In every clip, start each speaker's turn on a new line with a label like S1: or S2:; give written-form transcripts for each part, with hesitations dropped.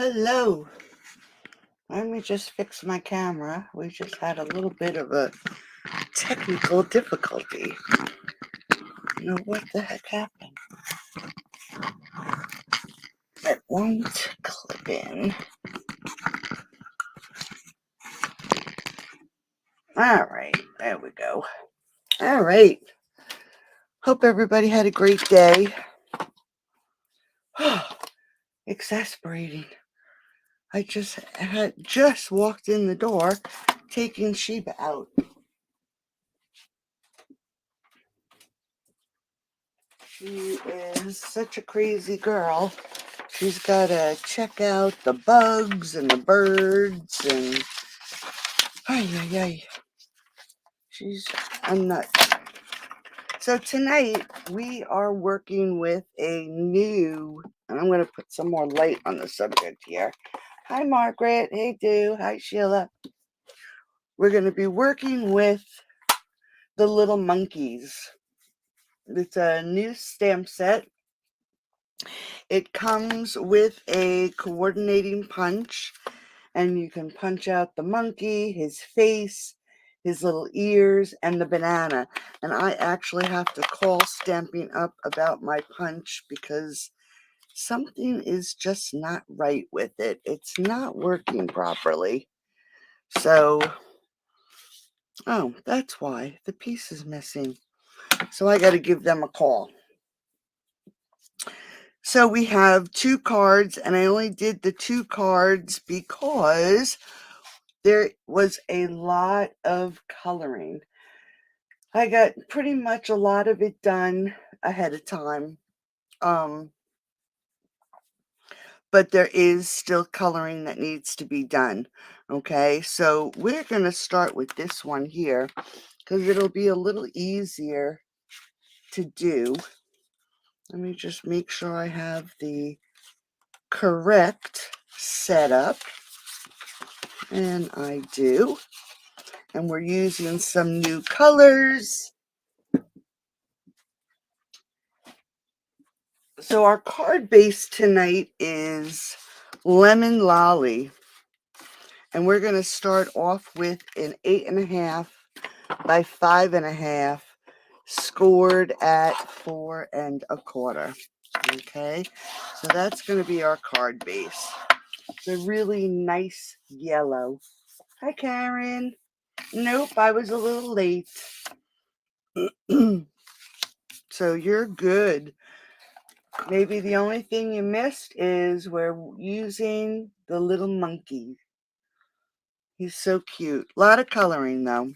S1: Hello. Let me just fix my camera. We just had a little bit of a technical difficulty. You know what the heck happened? It won't clip in. All right, there we go. All right. Hope everybody had a great day. Exasperating. I had just walked in the door taking Sheba out. She is such a crazy girl. She's got to check out the bugs and the birds and ay. She's a nut. So tonight we are working with a new, and I'm going to put some more light on the subject here. Hi, Margaret. Hey, Do. Hi, Sheila. We're going to be working with the little monkeys. It's a new stamp set. It comes with a coordinating punch, and you can punch out the monkey, his face, his little ears, and the banana. And I actually have to call Stamping Up about my punch because something is just not right with it. It's not working properly. So, oh, that's why the piece is missing. So I got to give them a call. So we have 2 cards, and I only did the 2 cards because there was a lot of coloring. I got pretty much a lot of it done ahead of time. But there is still coloring that needs to be done. Okay, so we're going to start with this one here because it'll be a little easier to do. Let me just make sure I have the correct setup. And I do. And we're using some new colors. So our card base tonight is Lemon Lolly. And we're going to start off with an 8.5 by 5.5, scored at 4 1/4. Okay, so that's going to be our card base. It's a really nice yellow. Hi, Karen. Nope, I was a little late. So you're good. Maybe the only thing you missed is we're using the little monkey. He's so cute. A lot of coloring, though.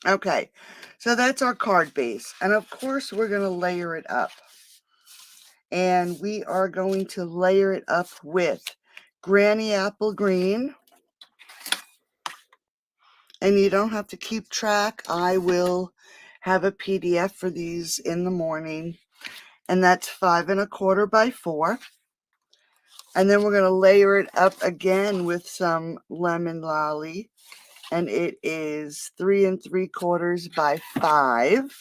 S1: Okay, so that's our card base. And of course, we're going to layer it up. And we are going to layer it up with Granny Apple Green. And you don't have to keep track. I will have a PDF for these in the morning. And that's 5 1/4 by 4. And then we're going to layer it up again with some Lemon Lolly. And it is 3 3/4 by 5.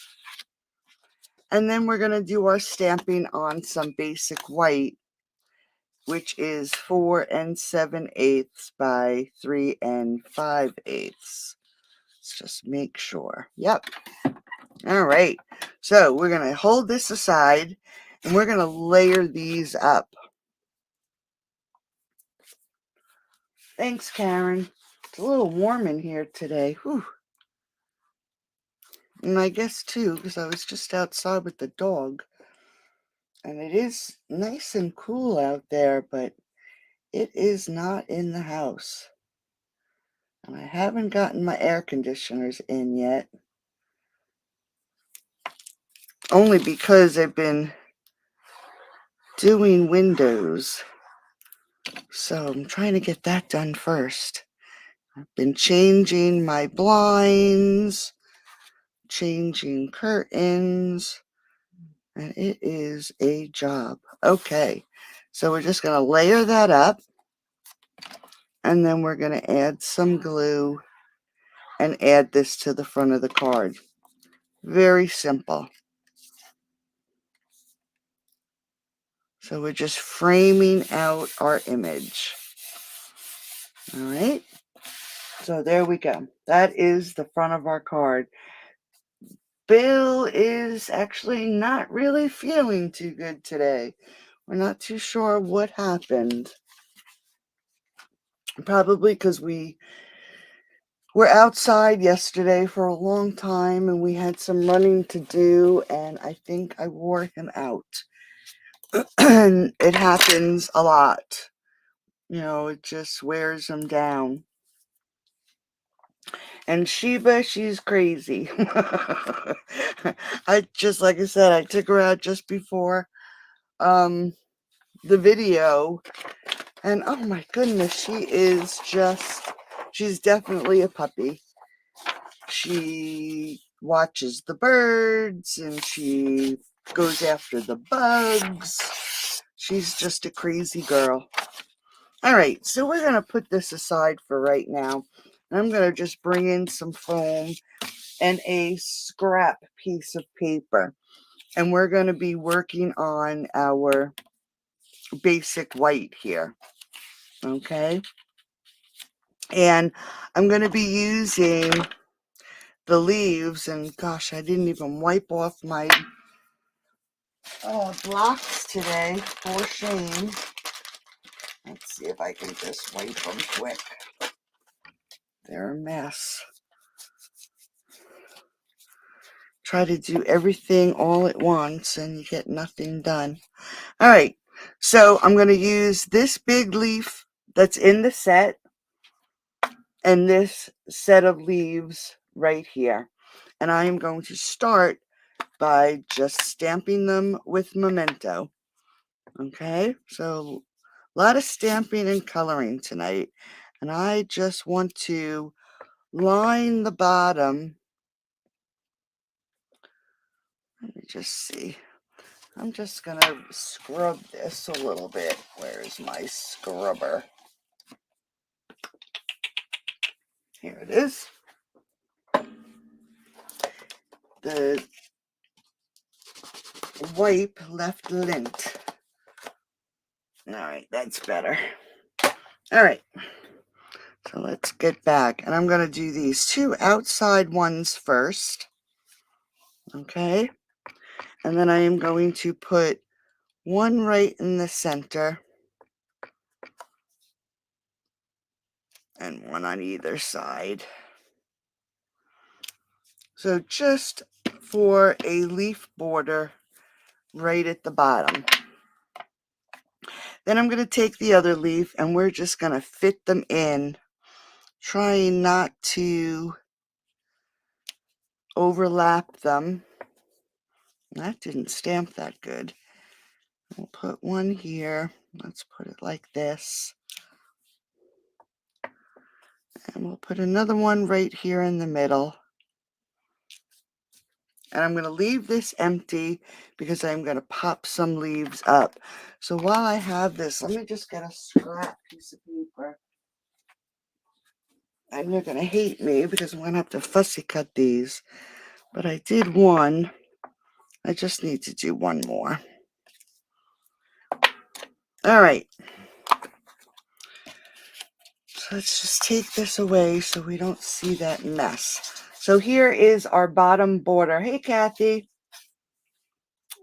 S1: And then we're going to do our stamping on some basic white, which is 4 7/8 by 3 5/8. Let's just make sure. Yep. All right. So we're going to hold this aside and we're going to layer these up. Thanks, Karen. It's a little warm in here today. Whew. And I guess too, because I was just outside with the dog. And it is nice and cool out there, but it is not in the house. And I haven't gotten my air conditioners in yet. Only because I've been doing windows. So I'm trying to get that done first. I've been changing my blinds, changing curtains, and it is a job. Okay, so we're just going to layer that up, and then we're going to add some glue and add this to the front of the card. Very simple. So we're just framing out our image. All right. So there we go. That is the front of our card. Bill is actually not really feeling too good today. We're not too sure what happened. Probably because we were outside yesterday for a long time and we had some running to do, and I think I wore him out. And it happens a lot. You know, it just wears him down. And Sheba, she's crazy. Like I said, I took her out just before the video, and oh my goodness, she's definitely a puppy. She watches the birds and she goes after the bugs. She's just a crazy girl. All right, so we're going to put this aside for right now. And I'm going to just bring in some foam and a scrap piece of paper. And we're going to be working on our basic white here. Okay? And I'm going to be using the leaves. And gosh, I didn't even wipe off my blocks today. For shame. Let's see if I can just wipe them quick. They're a mess. Try to do everything all at once and you get nothing done. All right, so I'm going to use this big leaf that's in the set and this set of leaves right here. And I am going to start by just stamping them with Memento. Okay, so a lot of stamping and coloring tonight. And I just want to line the bottom. Let me just see. I'm just going to scrub this a little bit. Where's my scrubber? Here it is. The wipe left lint. All right, that's better. All right, so let's get back. And I'm going to do these two outside ones first. Okay, and then I am going to put one right in the center and one on either side. So just for a leaf border right at the bottom. Then I'm going to take the other leaf and we're just going to fit them in, trying not to overlap them. That didn't stamp that good. We'll put one here. Let's put it like this. And we'll put another one right here in the middle. And I'm going to leave this empty because I'm going to pop some leaves up. So while I have this, let me just get a scrap piece of paper. And you're going to hate me because I'm going to have to fussy cut these. But I did one. I just need to do one more. All right. So let's just take this away so we don't see that mess. So here is our bottom border. Hey, Kathy.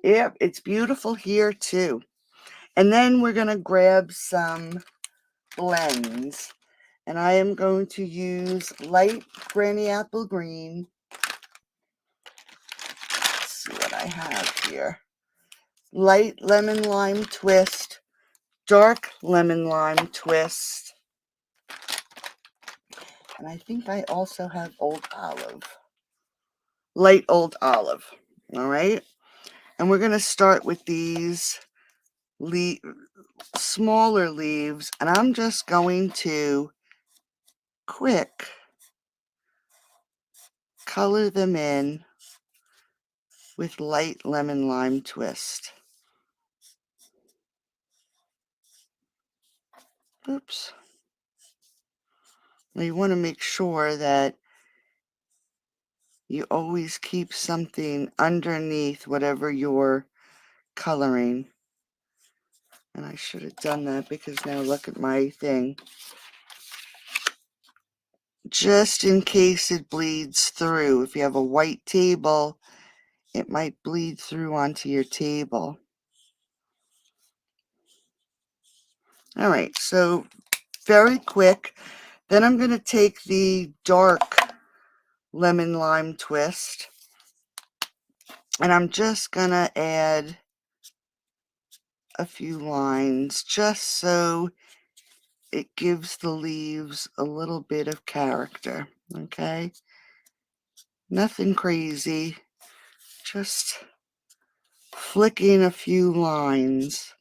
S1: Yep, it's beautiful here too. And then we're going to grab some blends. And I am going to use light Granny Apple Green. Let's see what I have here. Light Lemon Lime Twist. Dark Lemon Lime Twist. And I think I also have Old Olive. Light Old Olive. All right. And we're going to start with these smaller leaves. And I'm just going to quick color them in with light lemon lime twist. Oops. Now you want to make sure that you always keep something underneath whatever you're coloring. And I should have done that because now look at my thing. Just in case it bleeds through. If you have a white table, it might bleed through onto your table. All right, so very quick. Then I'm going to take the dark lemon lime twist, and I'm just going to add a few lines just so it gives the leaves a little bit of character. Okay, nothing crazy, just flicking a few lines.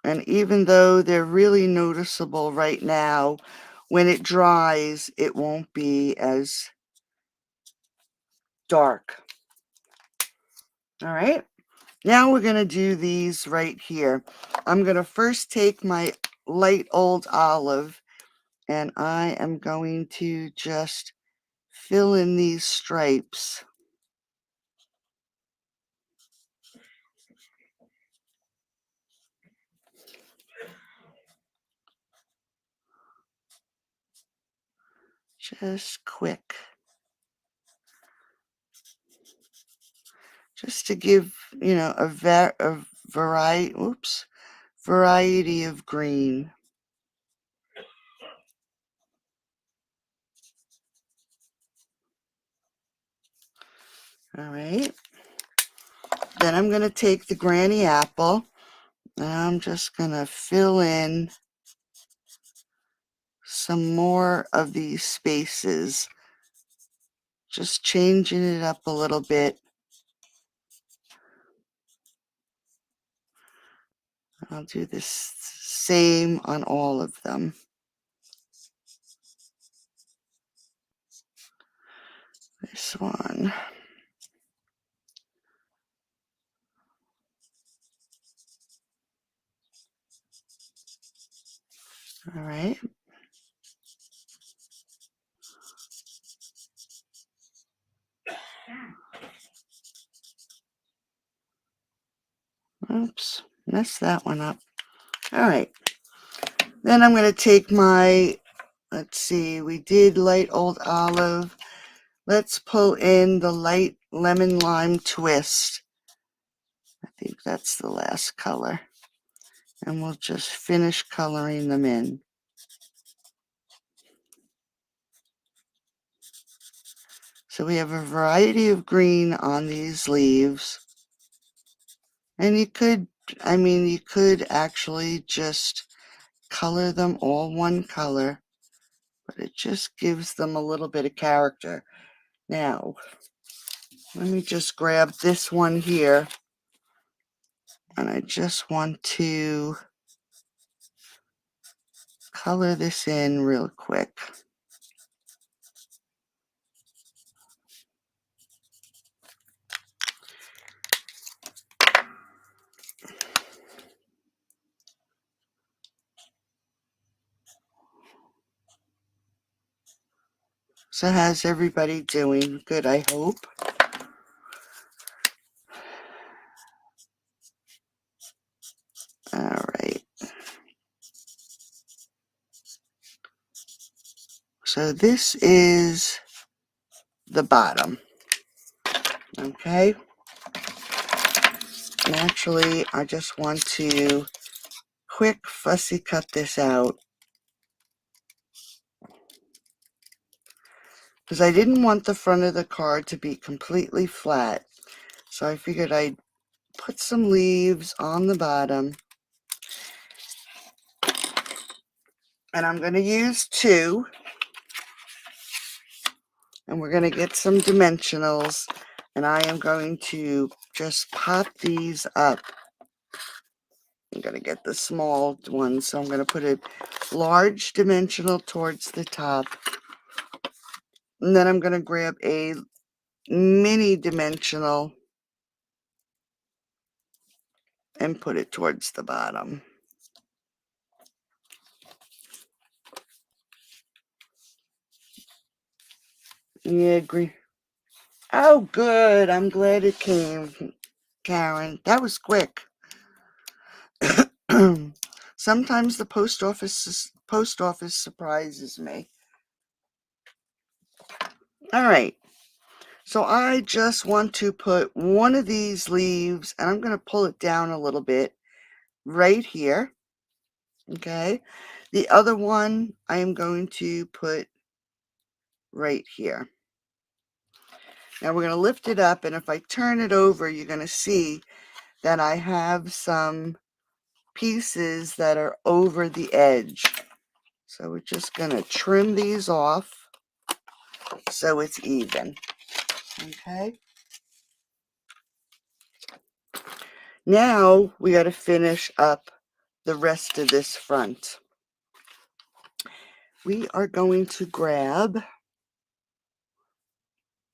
S1: And even though they're really noticeable right now, when it dries, it won't be as dark. All right, now we're going to do these right here. I'm going to first take my light old olive, and I am going to just fill in these stripes. Just quick. Just to give, you know, a variety of green. All right. Then I'm going to take the granny apple, and I'm just going to fill in some more of these spaces, just changing it up a little bit. I'll do this same on all of them. This one. All right. Oops, messed that one up. All right. Then I'm going to take my, let's see, we did light old olive. Let's pull in the light lemon lime twist. I think that's the last color. And we'll just finish coloring them in. So we have a variety of green on these leaves. And you could, you could actually just color them all one color, but it just gives them a little bit of character. Now, let me just grab this one here, and I just want to color this in real quick. So how's everybody doing? Good, I hope. All right. So this is the bottom. Okay. And actually, I just want to quick fussy cut this out, because I didn't want the front of the card to be completely flat. So I figured I'd put some leaves on the bottom. And I'm going to use 2. And we're going to get some dimensionals. And I am going to just pop these up. I'm going to get the small one. So I'm going to put a large dimensional towards the top. And then I'm going to grab a mini dimensional and put it towards the bottom. Yeah, agree. Oh, good. I'm glad it came Karen. That was quick. Sometimes the post office surprises me. All right. So I just want to put one of these leaves, and I'm going to pull it down a little bit right here. Okay. The other one I am going to put right here. Now we're going to lift it up, and if I turn it over, you're going to see that I have some pieces that are over the edge. So we're just going to trim these off so it's even. Okay. Now we got to finish up the rest of this front. We are going to grab,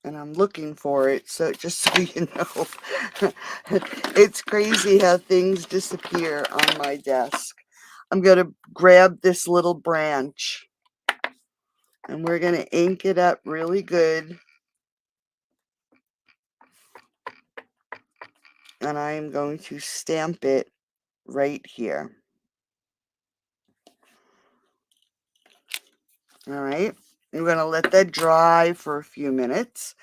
S1: and I'm looking for it, so just so you know, it's crazy how things disappear on my desk. I'm going to grab this little branch, and we're going to ink it up really good. And I am going to stamp it right here. All right. I'm going to let that dry for a few minutes.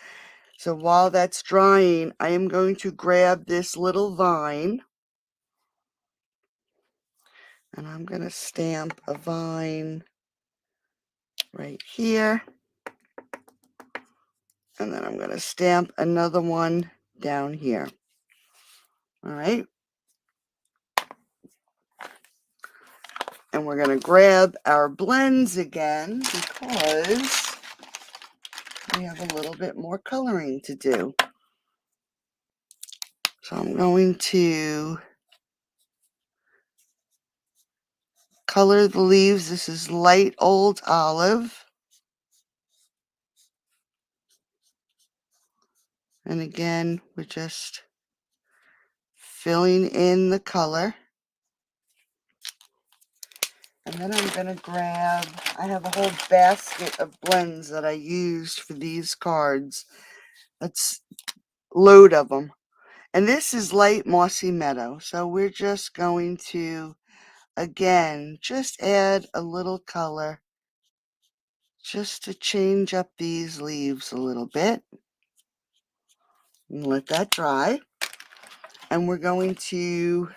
S1: So while that's drying, I am going to grab this little vine, and I'm going to stamp a vine right here. And then I'm going to stamp another one down here. All right. And we're going to grab our blends again because we have a little bit more coloring to do. So I'm going to color the leaves. This is light old olive. And again, we're just filling in the color. And then I'm going to grab, I have a whole basket of blends that I used for these cards. That's a load of them. And this is light mossy meadow. So we're just going to, again, just add a little color just to change up these leaves a little bit. And let that dry. And we're going to,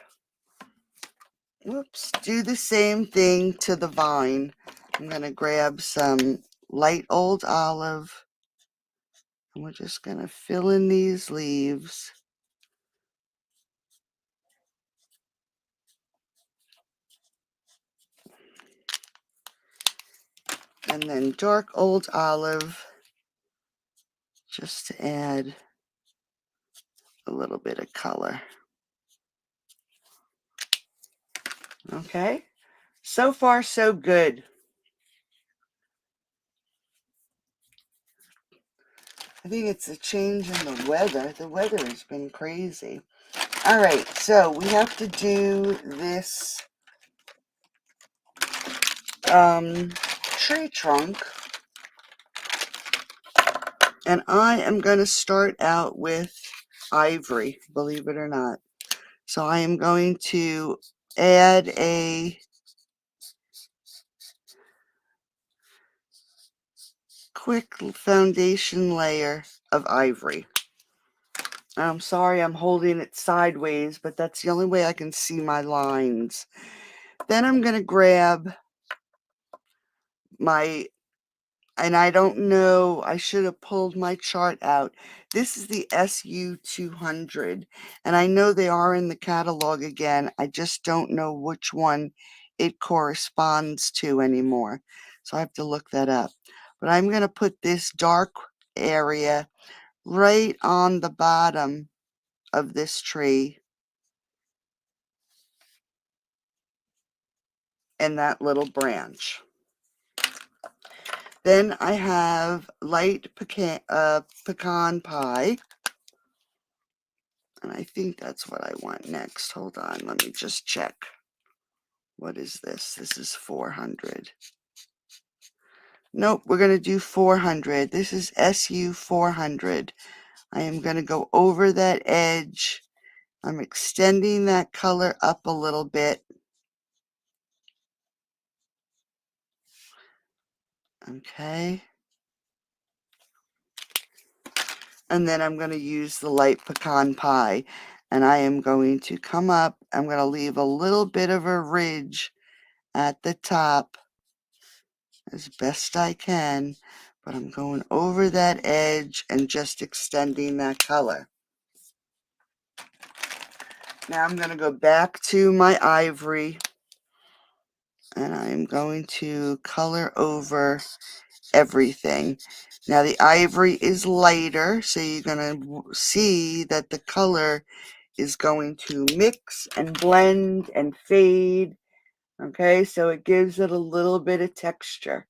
S1: do the same thing to the vine. I'm going to grab some light old olive, and we're just going to fill in these leaves. And then dark old olive, just to add a little bit of color. Okay, so far so good. I think it's a change in the weather. The weather has been crazy. All right, so we have to do this tree trunk. And I am going to start out with ivory, believe it or not. So I am going to add a quick foundation layer of ivory. I'm sorry I'm holding it sideways, but that's the only way I can see my lines. Then I'm going to grab my, and I don't know, I should have pulled my chart out. This is the SU200, and I know they are in the catalog again. I just don't know which one it corresponds to anymore. So I have to look that up. But I'm going to put this dark area right on the bottom of this tree and that little branch. Then I have light pecan pie. And I think that's what I want next. Hold on, let me just check. What is this? This is 400. Nope, we're going to do 400. This is SU 400. I am going to go over that edge I'm extending that color up a little bit. Okay. And then I'm going to use the light pecan pie. And I am going to come up. I'm going to leave a little bit of a ridge at the top as best I can. But I'm going over that edge and just extending that color. Now I'm going to go back to my ivory. And I'm going to color over everything. Now the ivory is lighter, so you're going to see that the color is going to mix and blend and fade. Okay, so it gives it a little bit of texture.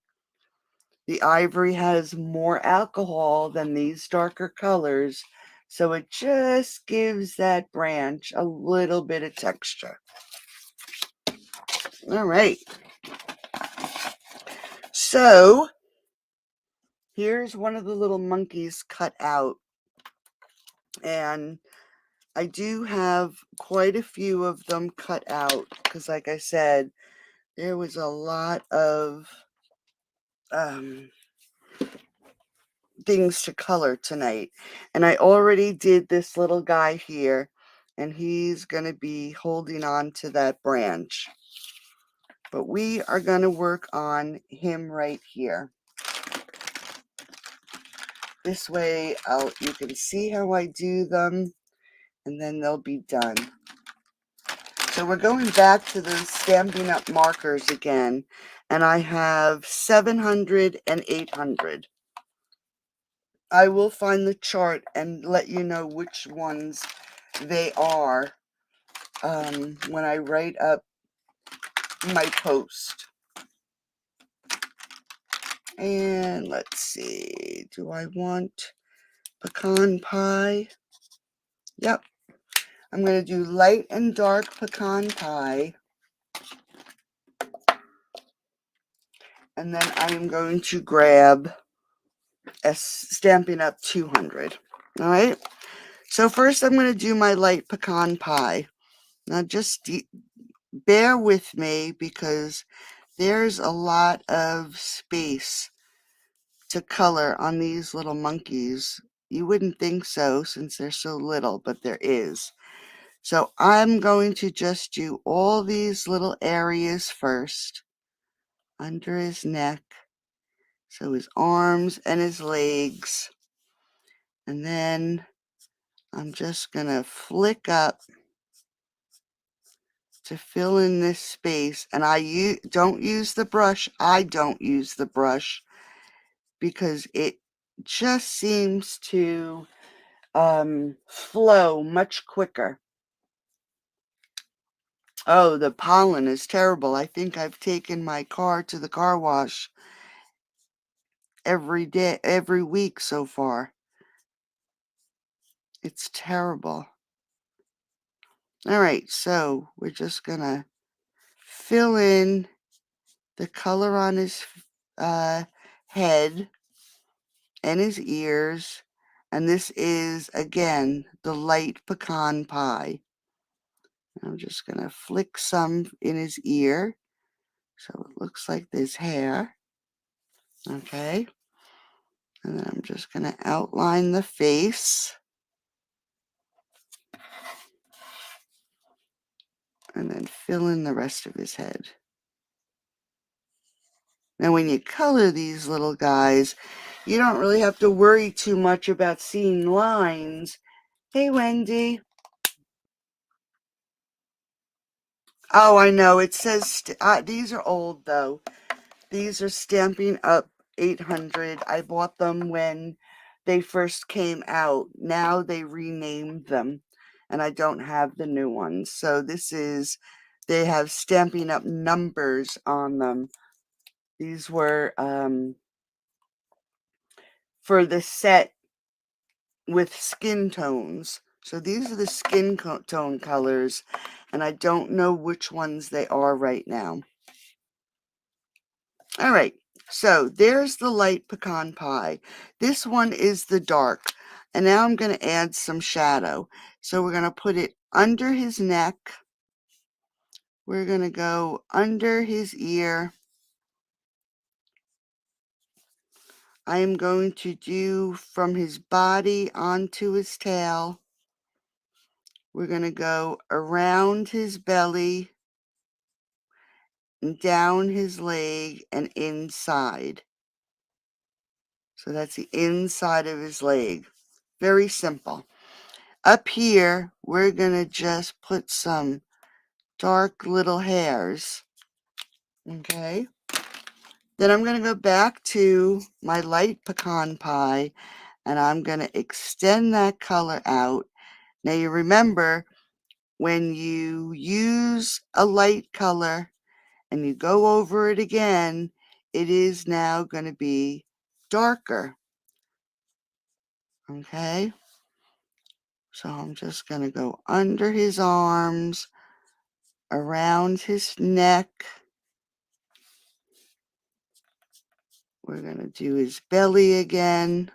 S1: The ivory has more alcohol than these darker colors, so it just gives that branch a little bit of texture. All right. So here's one of the little monkeys cut out. And I do have quite a few of them cut out because, like I said, there was a lot of things to color tonight. And I already did this little guy here, and he's going to be holding on to that branch. But we are going to work on him right here. This way you can see how I do them, and then they'll be done. So we're going back to those Stampin' Up! Markers again, and I have 700 and 800. I will find the chart and let you know which ones they are when I write up my post. And let's see, do I want pecan pie? Yep. I'm going to do light and dark pecan pie. And then I am going to grab a Stampin' Up! 200. All right. So first I'm going to do my light pecan pie. Now just bear with me because there's a lot of space to color on these little monkeys. You wouldn't think so since they're so little, but there is. So I'm going to just do all these little areas first. Under his neck. So his arms and his legs. And then I'm just going to flick up to fill in this space. And I don't use the brush. I don't use the brush because it just seems to flow much quicker. Oh, the pollen is terrible. I think I've taken my car to the car wash every day, every week so far. It's terrible. All right, so we're just going to fill in the color on his head and his ears. And this is, again, the light pecan pie. I'm just going to flick some in his ear. So it looks like there's hair. Okay. And then I'm just going to outline the face. And then fill in the rest of his head. Now when you color these little guys, you don't really have to worry too much about seeing lines. Hey, Wendy. Oh, I know. It says, these are old, though. These are Stampin' Up! 800. I bought them when they first came out. Now they renamed them, and I don't have the new ones. So they have Stampin' Up! Numbers on them. These were for the set with skin tones. So these are the skin tone colors, and I don't know which ones they are right now. All right, so there's the light pecan pie. This one is the dark, And now I'm going to add some shadow. So we're going to put it under his neck. We're going to go under his ear. I am going to do from his body onto his tail. We're going to go around his belly and down his leg and inside. So that's the inside of his leg. Very simple. Up here, we're going to just put some dark little hairs. Okay. Then I'm going to go back to my light pecan pie and I'm going to extend that color out. Now you remember when you use a light color and you go over it again, it is now going to be darker. Okay. So I'm just going to go under his arms, around his neck. We're going to do his belly again.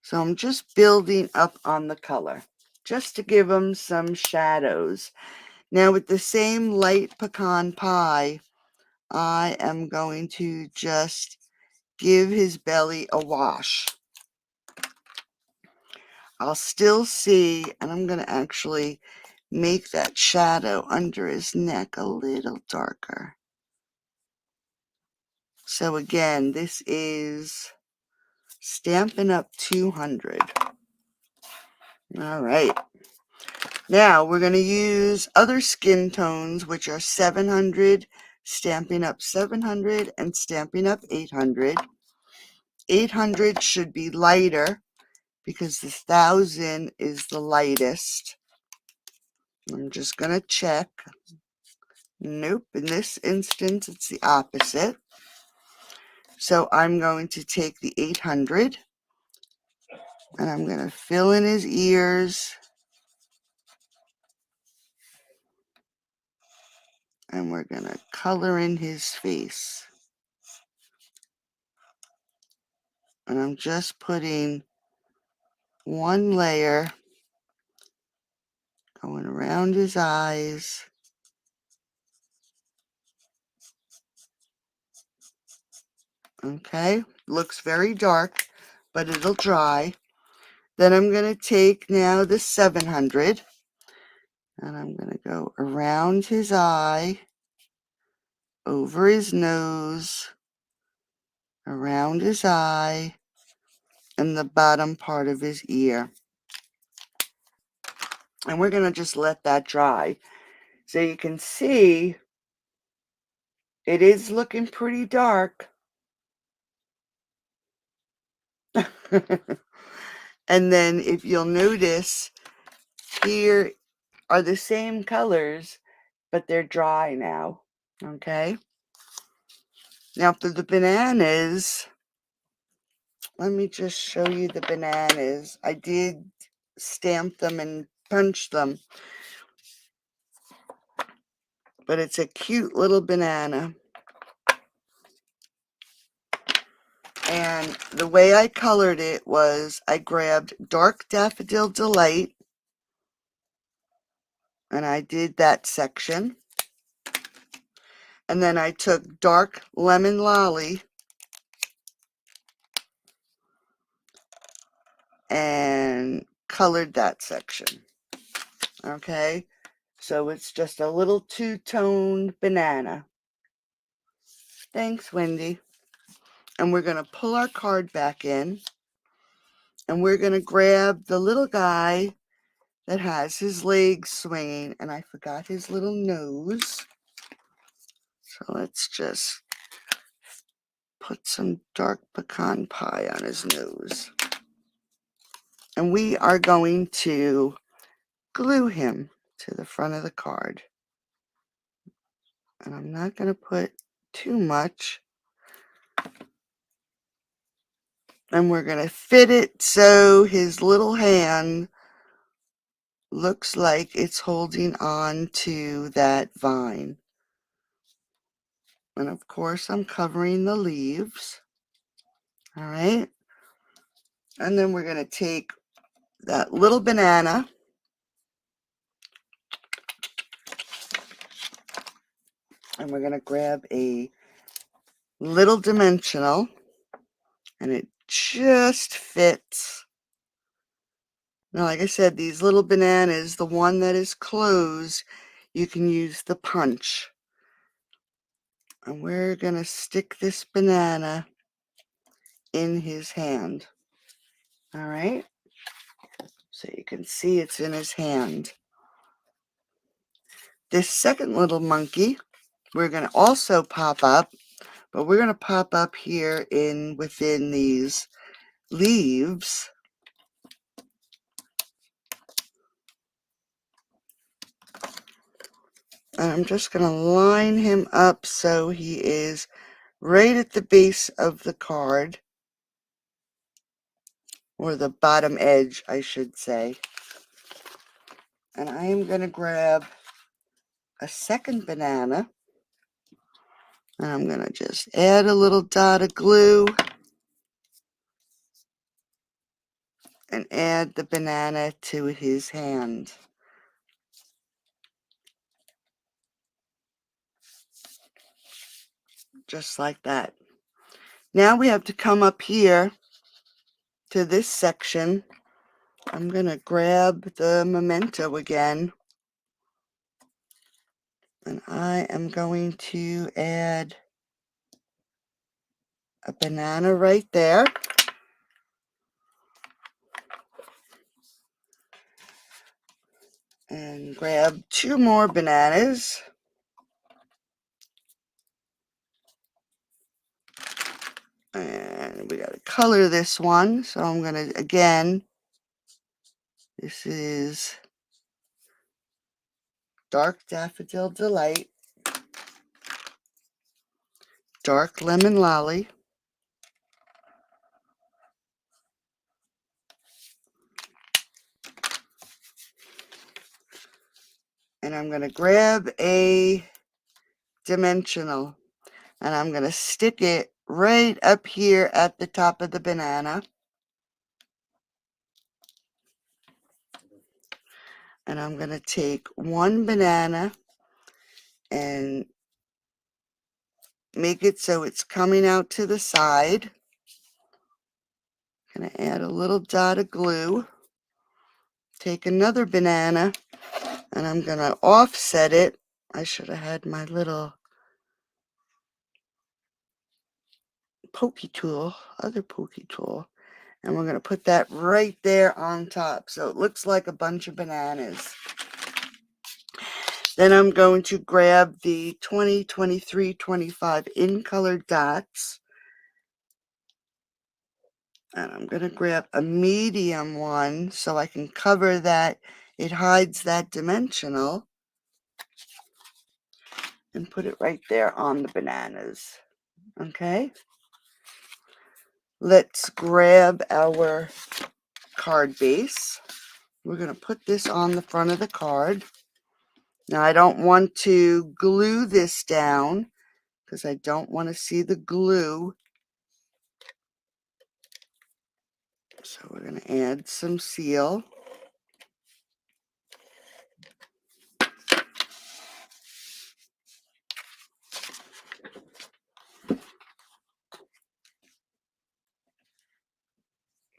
S1: So I'm just building up on the color, just to give him some shadows. Now with the same light pecan pie, I am going to just give his belly a wash. I'll still see, and I'm going to actually make that shadow under his neck a little darker. So again, this is Stampin' Up! 200. All right. Now we're going to use other skin tones, which are 700, Stampin' Up! 700, and Stampin' Up! 800. 800 should be lighter because the 1000 is the lightest. I'm just going to check. Nope, in this instance, it's the opposite. So I'm going to take the 800 and I'm going to fill in his ears. And we're going to color in his face. And I'm just putting one layer going around his eyes. Okay, looks very dark, but it'll dry. Then I'm going to take now the 700 and I'm going to go around his eye, over his nose, around his eye, and the bottom part of his ear. And we're going to just let that dry. So you can see it is looking pretty dark. And then if you'll notice, here are the same colors, but they're dry now. Okay. Now for the bananas, let me just show you the bananas. I did stamp them and punch them, but it's a cute little banana. And the way I colored it was I grabbed Dark Daffodil Delight and I did that section. And then I took Dark Lemon Lolly and colored that section. Okay, so it's just a little two-toned banana. Thanks, Wendy. And we're going to pull our card back in. And we're going to grab the little guy that has his legs swinging. And I forgot his little nose. So let's just put some dark pecan pie on his nose. And we are going to glue him to the front of the card. And I'm not going to put too much. And we're going to fit it so his little hand looks like it's holding on to that vine. And of course, I'm covering the leaves. All right. And then we're going to take that little banana and we're going to grab a little dimensional, and it just fits. Now, like I said, these little bananas, the one that is closed, you can use the punch. And we're going to stick this banana in his hand. All right? So you can see it's in his hand. This second little monkey, we're going to also pop up, but we're going to pop up here within these leaves. And I'm just going to line him up so he is right at the base of the card, or the bottom edge, I should say. And I am going to grab a second banana, and I'm going to just add a little dot of glue and add the banana to his hand. Just like that. Now we have to come up here to this section. I'm going to grab the memento again, and I am going to add a banana right there. And grab 2 more bananas. And we got to color this one. So I'm going to, again, this is Dark Daffodil Delight, Dark Lemon Lolly, and I'm going to grab a dimensional, and I'm going to stick it right up here at the top of the banana. And I'm going to take 1 banana and make it so it's coming out to the side. Going to add a little dot of glue. Take another banana, and I'm going to offset it. I should have had my little pokey tool, other pokey tool. And we're going to put that right there on top, so it looks like a bunch of bananas. Then I'm going to grab the 20, 23, 25 in colored dots. And I'm going to grab a medium one so I can cover that. It hides that dimensional. And put it right there on the bananas. Okay? Let's grab our card base. We're going to put this on the front of the card. Now, I don't want to glue this down because I don't want to see the glue. So we're going to add some seal.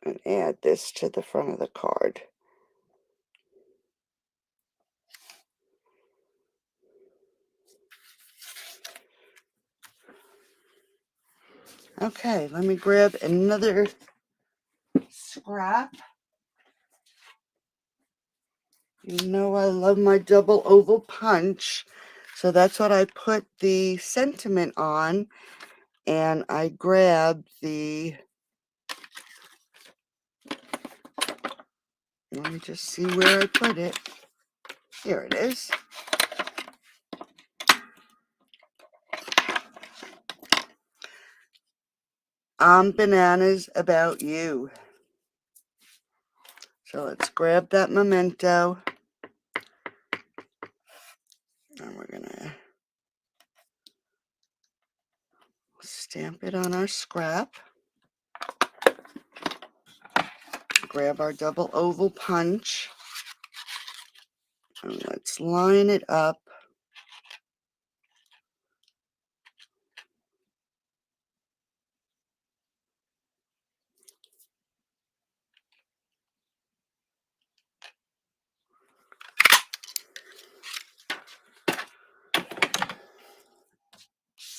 S1: And add this to the front of the card. Okay, let me grab another scrap. You know I love my double oval punch. So that's what I put the sentiment on. And I grabbed the, let me just see where I put it. Here it is. I'm bananas about you. So let's grab that memento. And we're going to stamp it on our scrap. grab our double oval punch and let's line it up.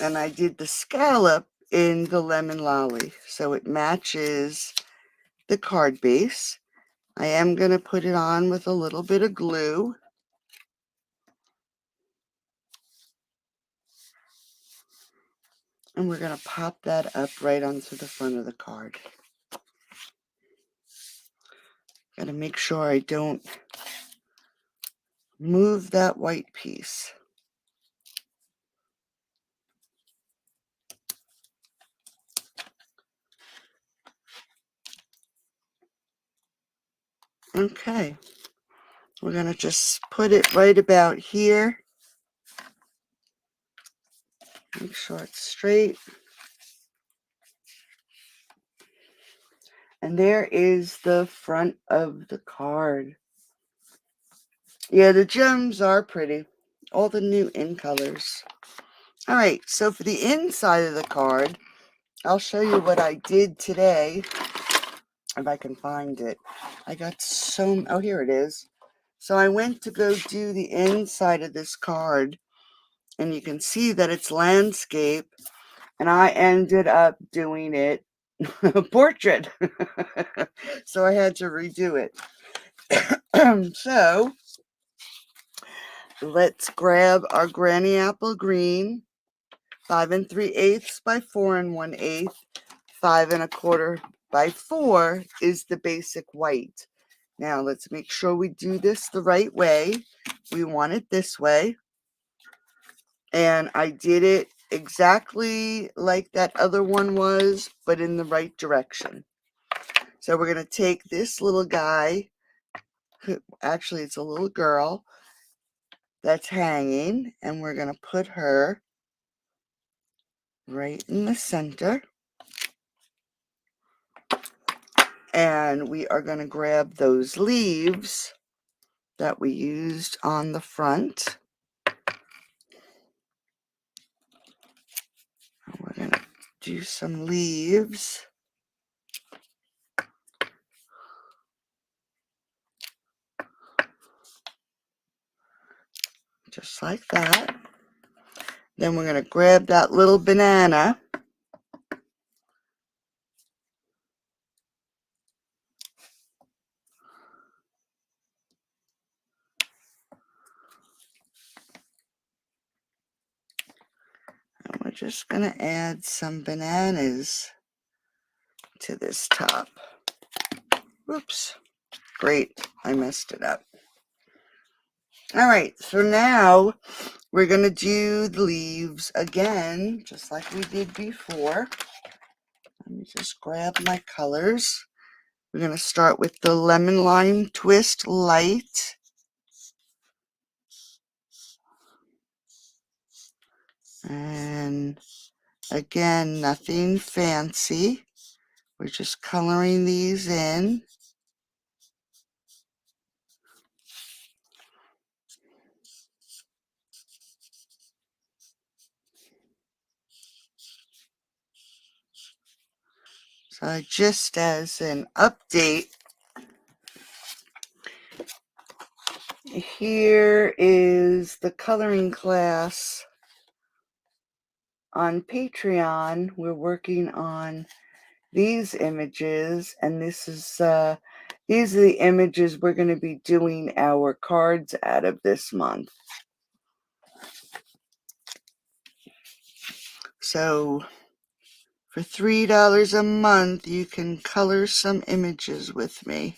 S1: And I did the scallop in the lemon lolly, so it matches the card base. I am going to put it on with a little bit of glue. And we're going to pop that up right onto the front of the card. Got to make sure I don't move that white piece. Okay. We're going to just put it right about here. Make sure it's straight. And there is the front of the card. Yeah, the gems are pretty. All the new in colors. All right, so for the inside of the card, I'll show you what I did today, if I can find it. I got oh, here it is. So I went to go do the inside of this card, and you can see that it's landscape, and I ended up doing it portrait. So I had to redo it. So let's grab our granny apple green, 5 3/8 by 4 1/8, 5 1/4 by 4 is the basic white. Now let's make sure we do this the right way. We want it this way. And I did it exactly like that other one was, but in the right direction. So we're going to take this little guy, actually it's a little girl that's hanging, and we're going to put her right in the center. And we are going to grab those leaves that we used on the front. We're going to do some leaves. Just like that. Then we're going to grab that little banana. And we're just going to add some bananas to this top. Whoops. Great. I messed it up. All right. So now we're going to do the leaves again, just like we did before. Let me just grab my colors. We're going to start with the lemon lime twist light. And again, nothing fancy. We're just coloring these in. So just as an update, here is the coloring class on Patreon. We're working on these images, and these are the images we're going to be doing our cards out of this month. So for $3 a month, you can color some images with me.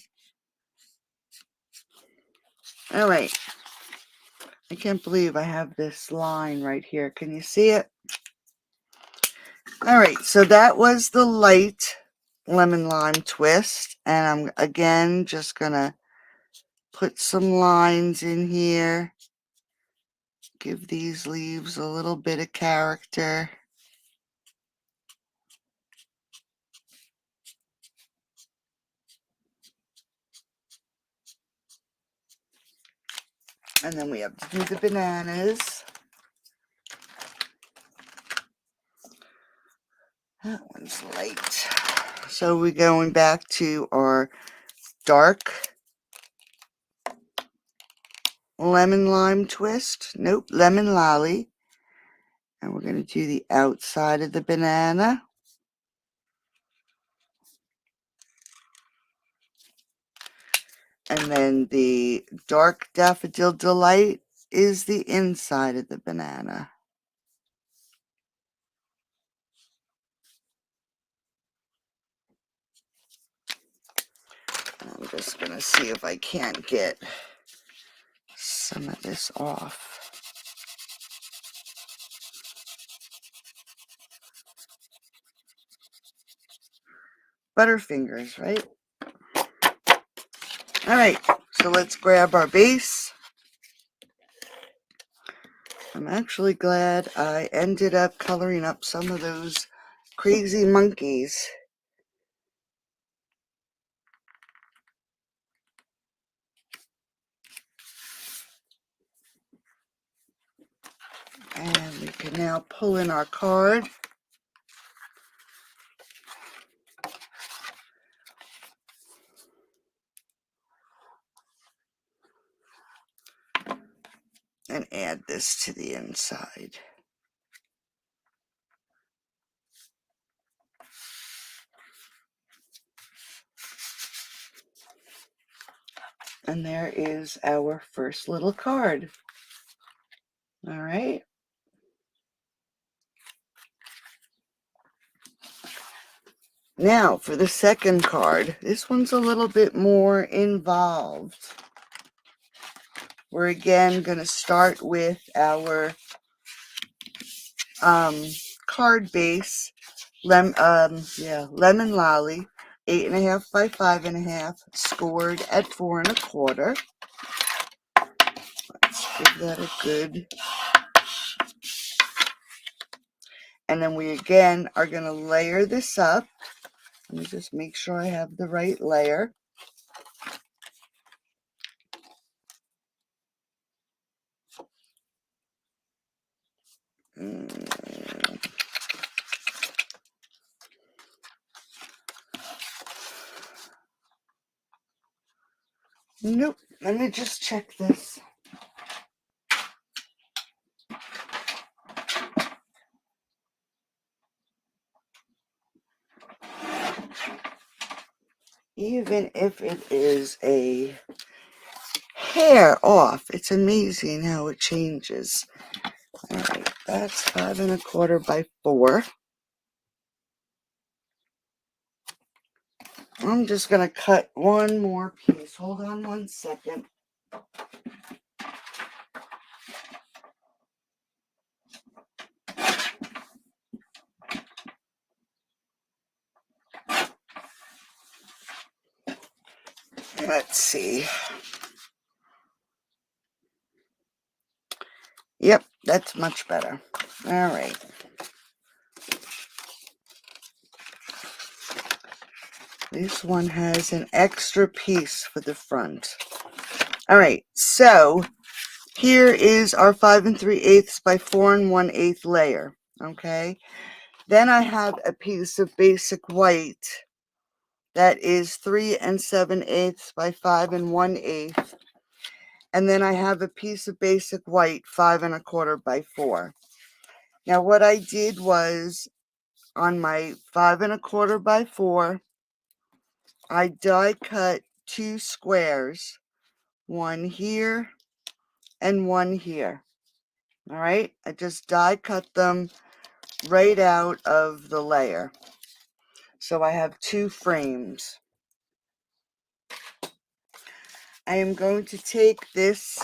S1: All right. I can't believe I have this line right here. Can you see it? All right. So that was the light lemon lime twist. And I'm, again, just going to put some lines in here. Give these leaves a little bit of character. And then we have to do the bananas. That one's light. So we're going back to our dark lemon lime twist. Nope, lemon lolly. And we're going to do the outside of the banana. And then the dark daffodil delight is the inside of the banana. I'm just going to see if I can't get some of this off. Butterfingers, right? All right, so let's grab our base. I'm actually glad I ended up coloring up some of those crazy monkeys. And we can now pull in our card. And add this to the inside. And there is our first little card. All right. Now for the second card. This one's a little bit more involved. We're again going to start with our card base, lemon lolly, 8.5 by 5.5, scored at 4 1/4. Let's give that a good. And then we again are going to layer this up. Let me just make sure I have the right layer. Nope. Let me just check this. Even if it is a hair off, it's amazing how it changes. All right, that's 5 1/4 by 4. I'm just going to cut one more piece. Hold on one second. Let's see. Yep, that's much better. All right. This one has an extra piece for the front. All right, so here is our 5 3/8 by 4 1/8 layer. Okay. Then I have a piece of basic white that is 3 7/8 by 5 1/8. And then I have a piece of basic white, 5 1/4 by 4. Now what I did was, on my 5 1/4 by 4, I die cut 2 squares, one here and one here. All right, I just die cut them right out of the layer. So I have 2 frames. I am going to take this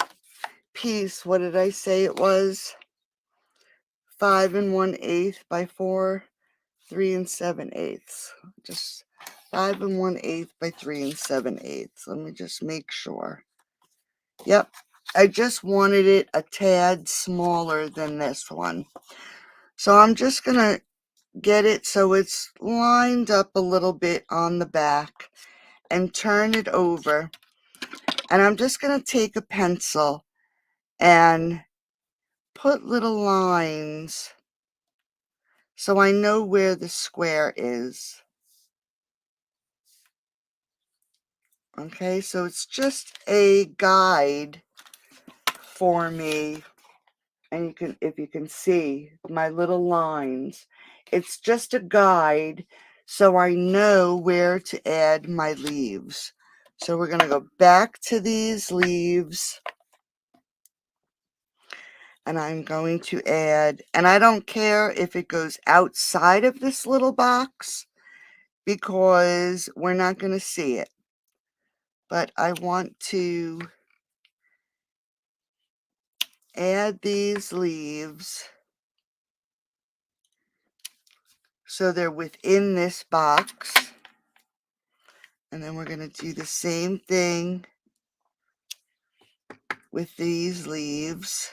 S1: piece, what did I say it was? 5 1/8 by 4, 3 7/8. Just 5 1/8 by 3 7/8. Let me just make sure. Yep, I just wanted it a tad smaller than this one. So I'm just going to get it so it's lined up a little bit on the back and turn it over. And I'm just going to take a pencil and put little lines so I know where the square is. Okay, so it's just a guide for me. And if you can see my little lines, it's just a guide so I know where to add my leaves. So we're going to go back to these leaves, and I'm going to add, and I don't care if it goes outside of this little box because we're not going to see it. But I want to add these leaves so they're within this box. And then we're going to do the same thing with these leaves.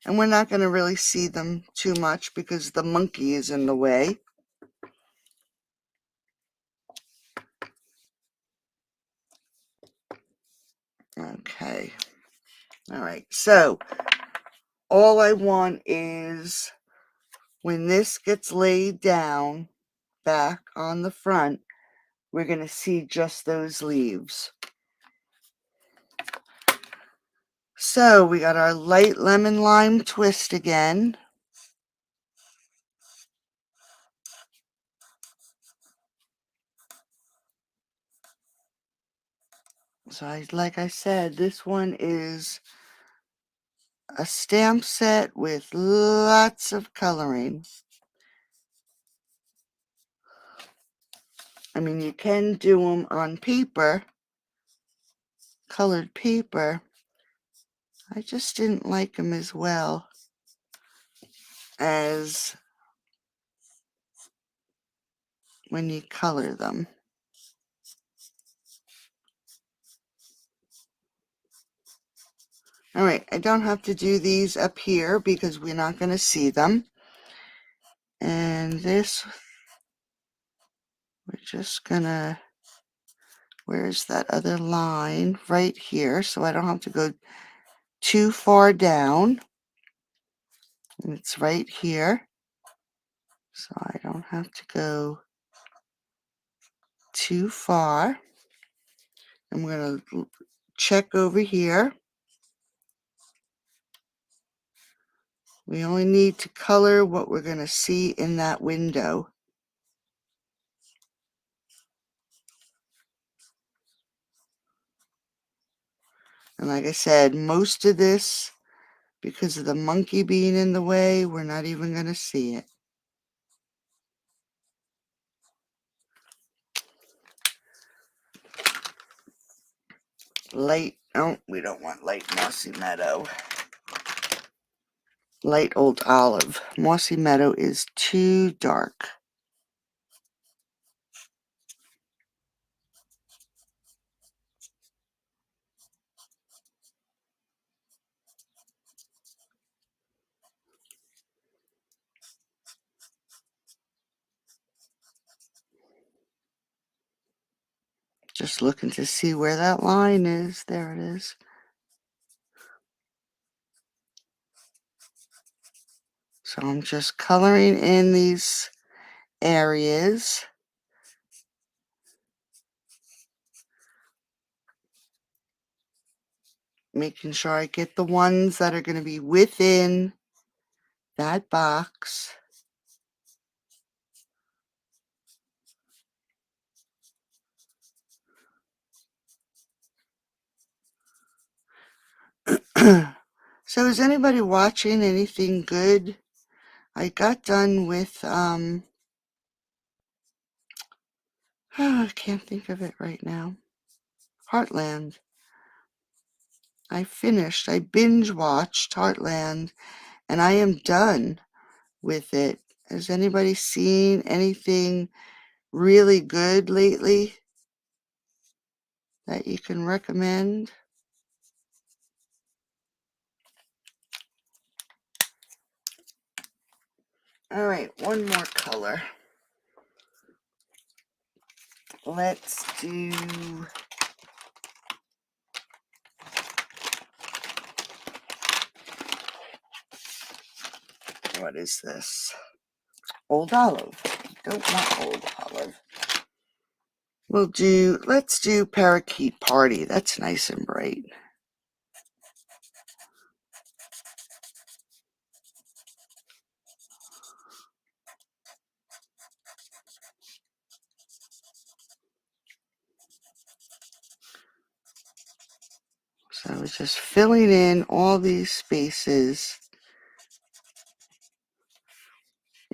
S1: And we're not going to really see them too much because the monkey is in the way. Okay. All right. So all I want is when this gets laid down back on the front, we're going to see just those leaves. So we got our light lemon lime twist again. So like I said, this one is a stamp set with lots of coloring. I mean, you can do them on paper, colored paper. I just didn't like them as well as when you color them. All right, I don't have to do these up here because we're not going to see them. And this, we're just going to, where's that other line? Right here, so I don't have to go too far down. And it's right here, so I don't have to go too far. I'm going to check over here. We only need to color what we're going to see in that window. And like I said, most of this, because of the monkey being in the way, we're not even going to see it. Light, oh, we don't want light mossy meadow. Light old olive. Mossy meadow is too dark. Just looking to see where that line is. There it is. So I'm just coloring in these areas. Making sure I get the ones that are going to be within that box. So is anybody watching anything good? I got done with, I can't think of it right now. Heartland. I binge watched Heartland, and I am done with it. Has anybody seen anything really good lately that you can recommend? All right, one more color. Let's do What is this? Old Olive. Don't want Old Olive. Let's do Parakeet Party. That's nice and bright. So I was just filling in all these spaces.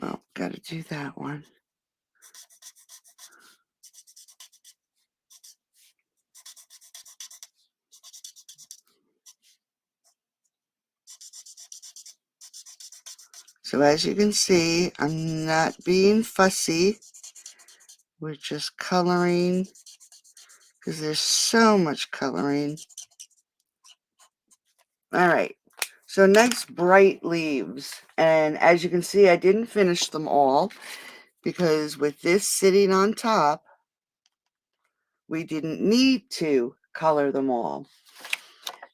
S1: Well, gotta do that one. So as you can see, I'm not being fussy. We're just coloring because there's so much coloring. All right, so nice bright leaves. And as you can see, I didn't finish them all because with this sitting on top, we didn't need to color them all.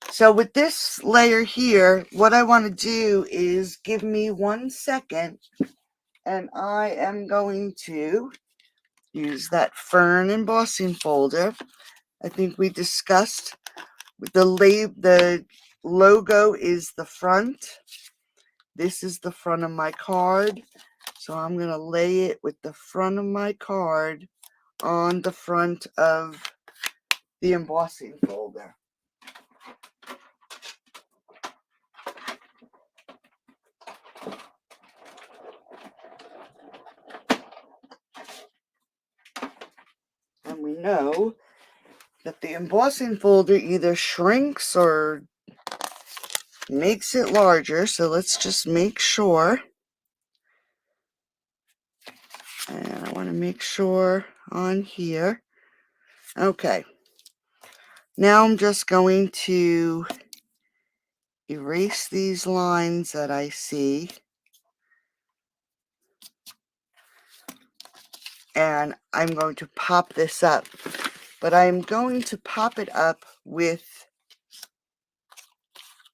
S1: So with this layer here, what I want to do is give me 1 second, and I am going to use that fern embossing folder. I think we discussed the logo is the front. This is the front of my card. So I'm going to lay it with the front of my card on the front of the embossing folder. And we know that the embossing folder either shrinks or makes it larger. So let's just make sure. And I want to make sure on here. Okay. Now I'm just going to erase these lines that I see. And I'm going to pop this up. But I'm going to pop it up with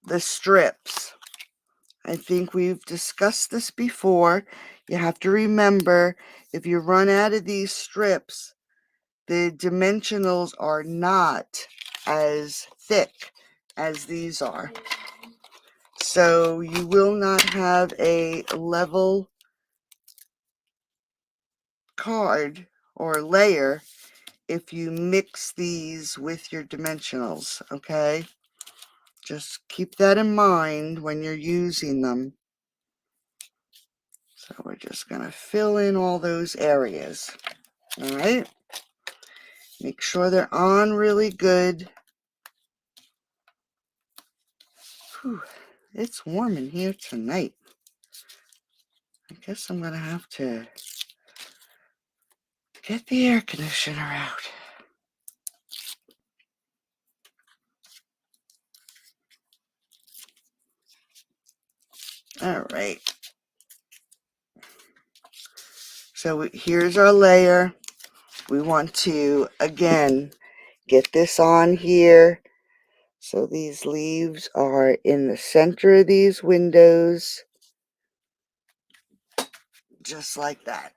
S1: the strips. I think we've discussed this before. You have to remember, if you run out of these strips, the dimensionals are not as thick as these are. So you will not have a level card or layer if you mix these with your dimensionals, okay? Just keep that in mind when you're using them. So we're just going to fill in all those areas. All right. Make sure they're on really good. Whew, it's warm in here tonight. I guess I'm going to have to get the air conditioner out. All right. So here's our layer. We want to, again, get this on here. So these leaves are in the center of these windows. Just like that.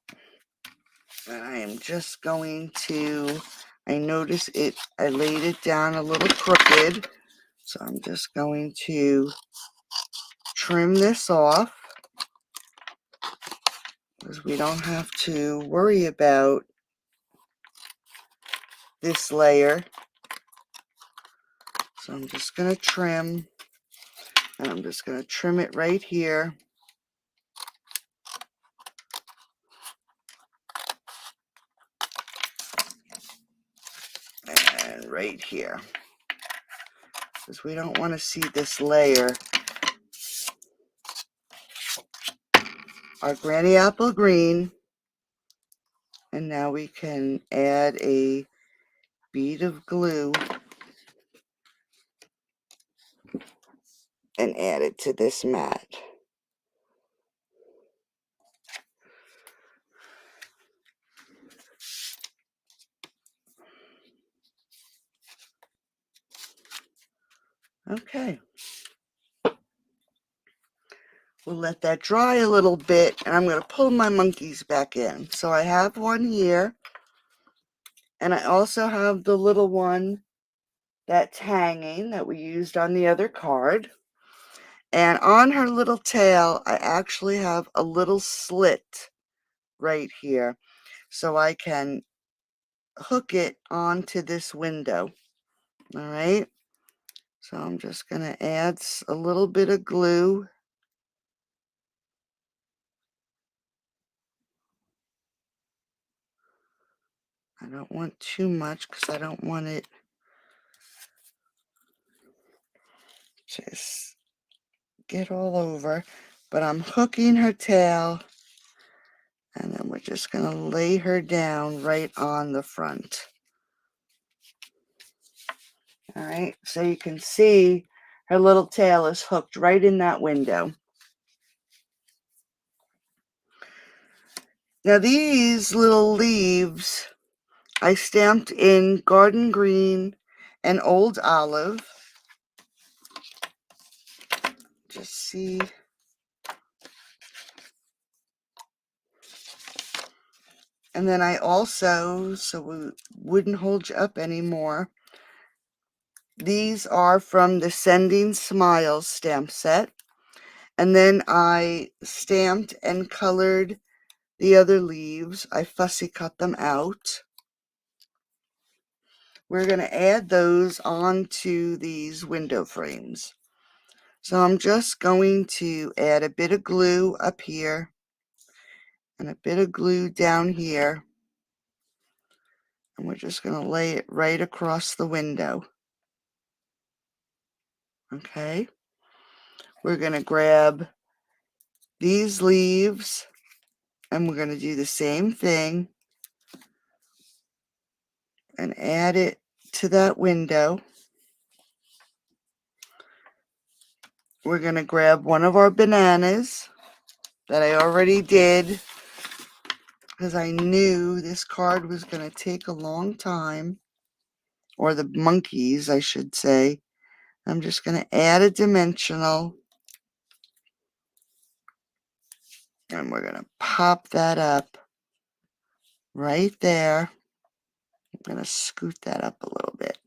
S1: And I am just going to, I notice it, I laid it down a little crooked. So I'm just going to trim this off, because we don't have to worry about this layer. So I'm just going to trim, and I'm just going to trim it right here. And right here. Because we don't want to see this layer. Our granny apple green. And now we can add a bead of glue and add it to this mat. Okay. We'll let that dry a little bit, and I'm going to pull my monkeys back in. So I have one here, and I also have the little one that's hanging that we used on the other card. And on her little tail, I actually have a little slit right here, so I can hook it onto this window. All right, so I'm just going to add a little bit of glue. I don't want too much because I don't want it just get all over, but I'm hooking her tail, and then we're just going to lay her down right on the front. All right, so you can see her little tail is hooked right in that window. Now these little leaves I stamped in garden green and old olive. Just see. And then I also, so we wouldn't hold you up anymore, these are from the Sending Smiles stamp set. And then I stamped and colored the other leaves. I fussy cut them out. We're going to add those onto these window frames. So I'm just going to add a bit of glue up here and a bit of glue down here. And we're just going to lay it right across the window. Okay. We're going to grab these leaves and we're going to do the same thing and add it to that window. We're going to grab one of our bananas that I already did because I knew this card was going to take a long time, or the monkeys, I should say. I'm just going to add a dimensional, and we're going to pop that up right there. I'm going to scoot that up a little bit.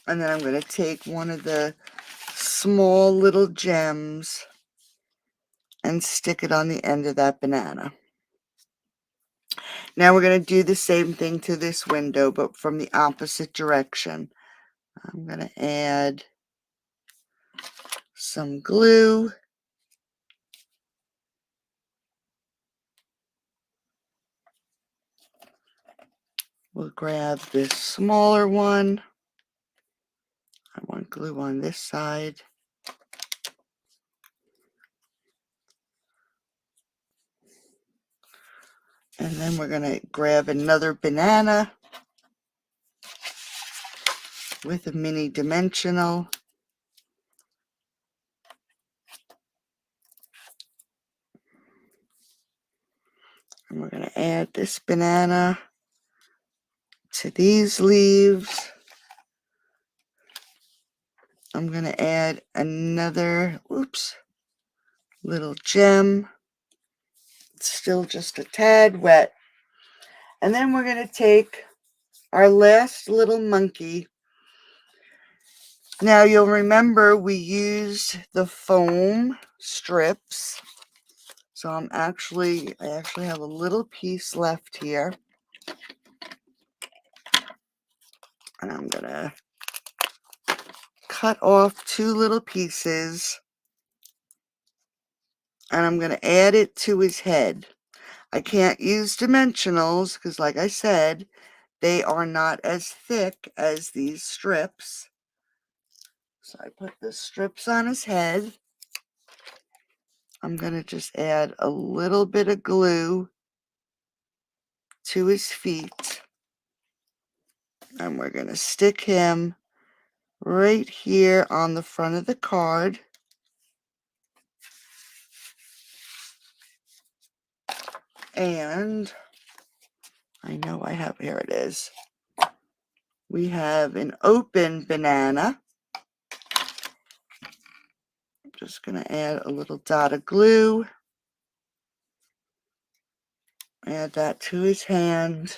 S1: And then I'm going to take one of the small little gems and stick it on the end of that banana. Now we're going to do the same thing to this window, but from the opposite direction. I'm going to add some glue. We'll grab this smaller one. I want glue on this side. And then we're going to grab another banana with a mini dimensional. And we're going to add this banana to these leaves. I'm going to add another, little gem. It's still just a tad wet. And then we're going to take our last little monkey. Now you'll remember we used the foam strips. So I actually have a little piece left here. And I'm going to cut off 2 little pieces. And I'm going to add it to his head. I can't use dimensionals because, like I said, they are not as thick as these strips. So I put the strips on his head. I'm going to just add a little bit of glue to his feet. And we're going to stick him right here on the front of the card. And I know I have, here it is. We have an open banana. just going to add a little dot of glue. Add that to his hand.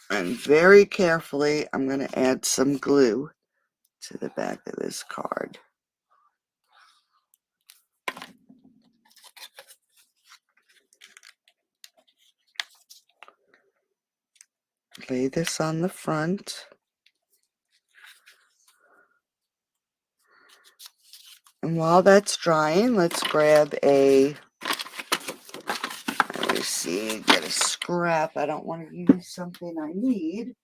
S1: And very carefully, I'm going to add some glue to the back of this card. Lay this on the front. And while that's drying, let's grab let me see, get a scrap. I don't want to use something I need.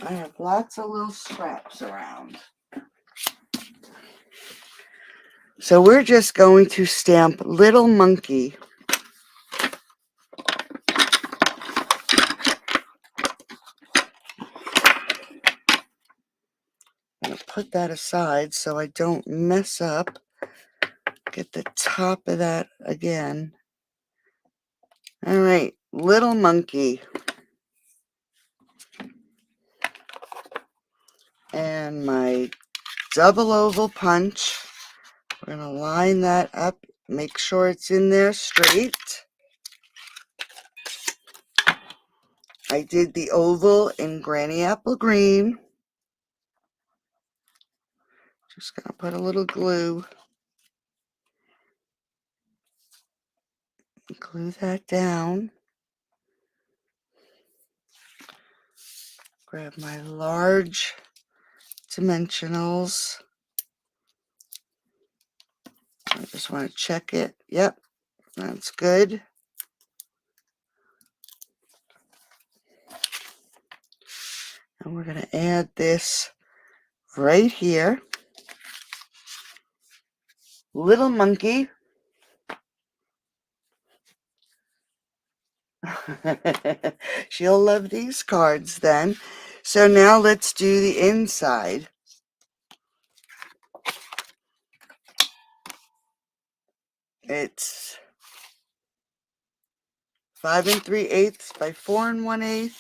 S1: I have lots of little scraps around. So we're just going to stamp Little Monkey. I'm going to put that aside so I don't mess up. Get the top of that again. All right, Little Monkey. And my double oval punch. We're going to line that up, make sure it's in there straight. I did the oval in Granny Apple Green. Just going to put a little glue. Glue that down. Grab my large dimensionals. I just want to check it. Yep, that's good. And we're going to add this right here. Little Monkey. She'll love these cards then. So now let's do the inside. It's 5 3/8 by 4 1/8.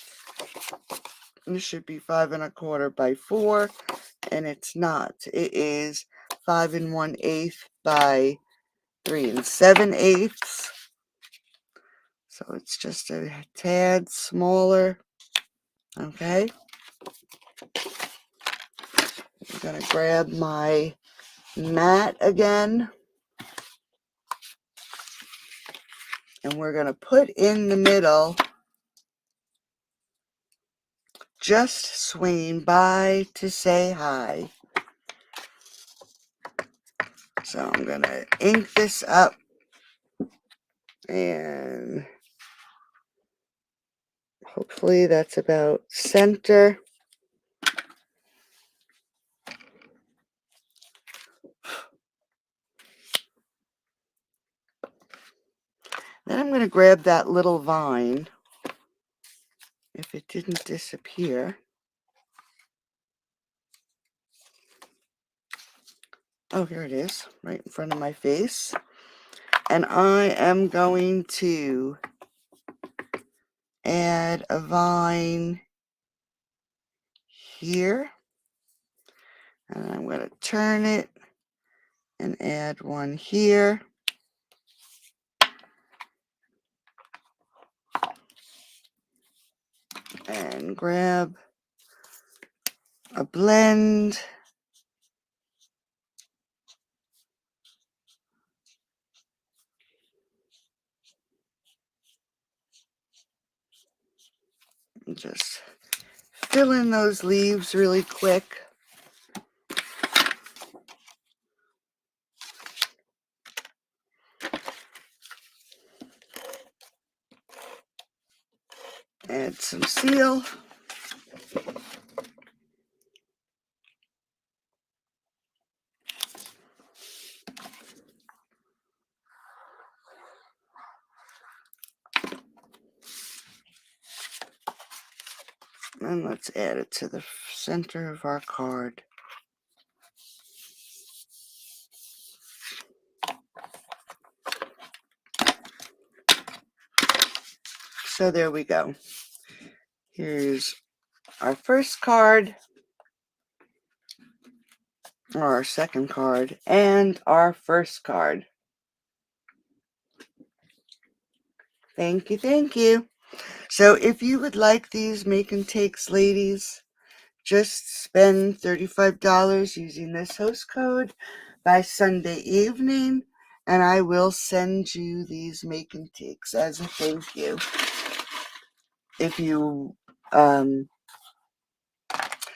S1: And it should be 5 1/4 by 4, and it's not. It is 5 1/8 by 3 7/8. So it's just a tad smaller. Okay. I'm gonna grab my mat again. And we're going to put in the middle, just swinging by to say hi. So I'm going to ink this up and hopefully that's about center. Then I'm going to grab that little vine, if it didn't disappear. Oh, here it is, right in front of my face. And I am going to add a vine here. And I'm going to turn it and add one here. And grab a blend. And just fill in those leaves really quick. Add some seal. And let's add it to the center of our card. So there we go. Here's our first card, or our second card, and our first card. Thank you, thank you. So if you would like these make and takes, ladies, just spend $35 using this host code by Sunday evening, and I will send you these make and takes as a thank you. If you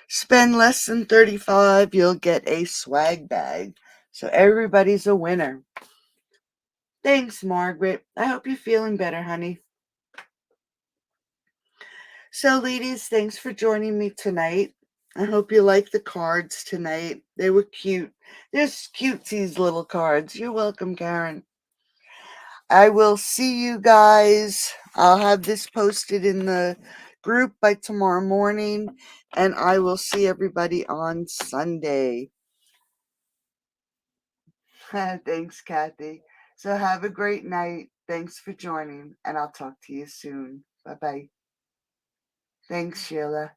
S1: spend less than $35, you'll get a swag bag. So everybody's a winner. Thanks, Margaret. I hope you're feeling better, honey. So, ladies, thanks for joining me tonight. I hope you like the cards tonight. They were cute. They're cutesies little cards. You're welcome, Karen. I will see you guys. I'll have this posted in the group by tomorrow morning, and I will see everybody on Sunday. Thanks, Kathy. So have a great night. Thanks for joining, and I'll talk to you soon. Bye-bye. Thanks, Sheila.